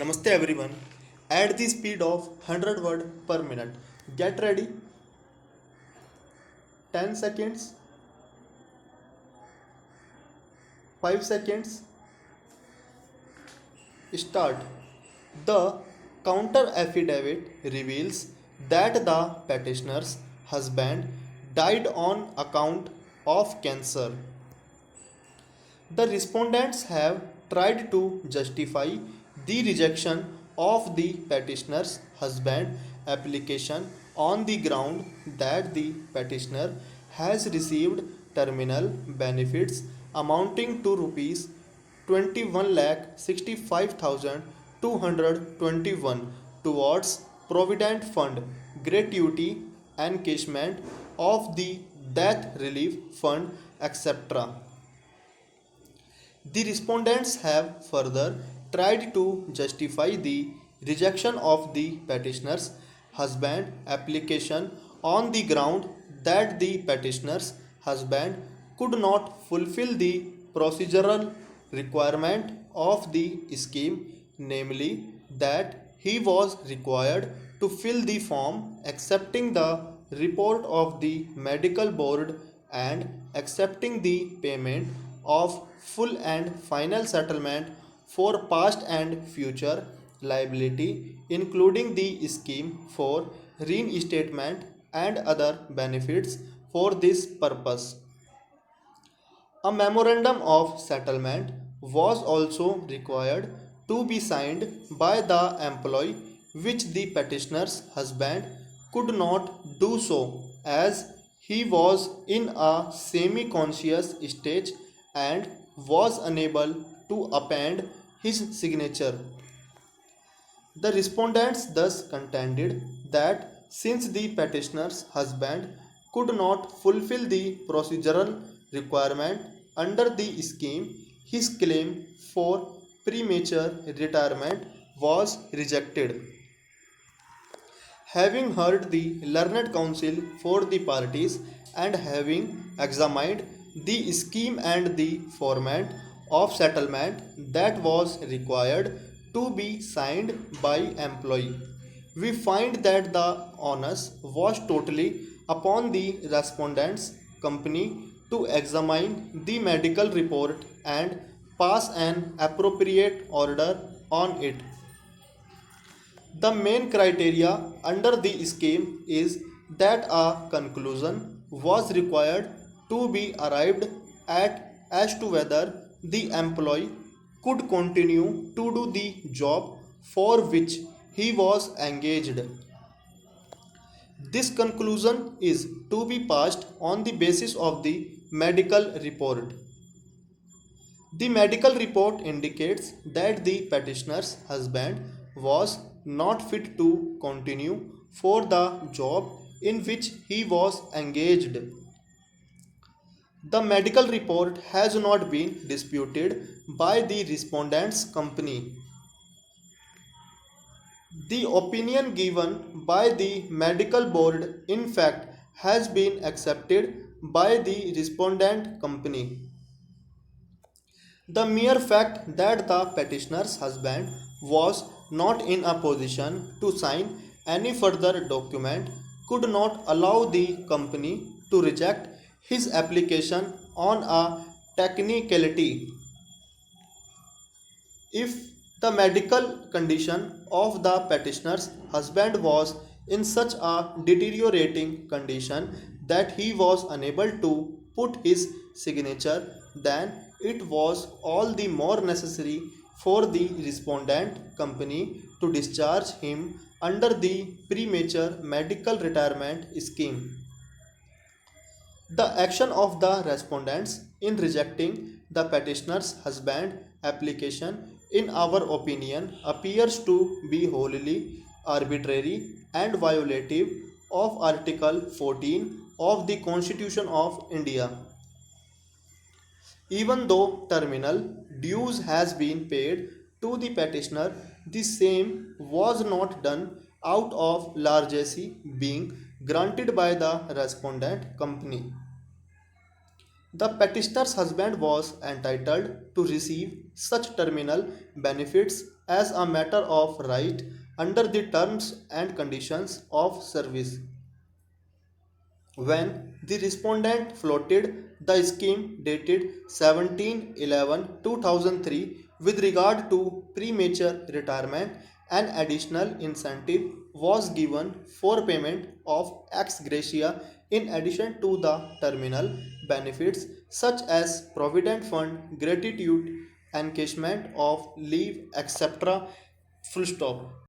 Namaste everyone. At the speed of 100 word per minute. Get ready. 10 seconds, 5 seconds, start. The counter affidavit reveals that the petitioner's husband died on account of cancer. The respondents have tried to justify the rejection of the petitioner's husband application on the ground that the petitioner has received terminal benefits amounting to rupees 21,65,221 towards provident fund gratuity encashment of the death relief fund etc. The respondents have further tried to justify the rejection of the petitioner's husband application on the ground that the petitioner's husband could not fulfill the procedural requirement of the scheme, namely that he was required to fill the form accepting the report of the medical board and accepting the payment of full and final settlement for past and future liability, including the scheme for reinstatement and other benefits for this purpose. A memorandum of settlement was also required to be signed by the employee, which the petitioner's husband could not do so as he was in a semi conscious stage and was unable to append his signature. The respondents thus contended that since the petitioner's husband could not fulfill the procedural requirement under the scheme, his claim for premature retirement was rejected. Having heard the learned counsel for the parties and having examined the scheme and the format of settlement that was required to be signed by employee, we find that the onus was totally upon the respondent's company to examine the medical report and pass an appropriate order on it. The main criteria under the scheme is that a conclusion was required to be arrived at as to whether the employee could continue to do the job for which he was engaged. This conclusion is to be passed on the basis of the medical report. The medical report indicates that the petitioner's husband was not fit to continue for the job in which he was engaged. The medical report has not been disputed by the respondent's company. The opinion given by the medical board in fact has been accepted by the respondent company. The mere fact that the petitioner's husband was not in a position to sign any further document could not allow the company to reject his application on a technicality. If the medical condition of the petitioner's husband was in such a deteriorating condition that he was unable to put his signature, then it was all the more necessary for the respondent company to discharge him under the premature medical retirement scheme. The action of the respondents in rejecting the petitioner's husband application, in our opinion, appears to be wholly arbitrary and violative of Article 14 of the Constitution of India. Even though terminal dues has been paid to the petitioner, the same was not done out of largesse being granted by the respondent company. The petitioner's husband was entitled to receive such terminal benefits as a matter of right under the terms and conditions of service. When the respondent floated the scheme dated 17/11/2003 with regard to premature retirement, an additional incentive was given for payment of ex gratia in addition to the terminal benefits such as provident fund, gratitude, encashment of leave, etc. Full stop.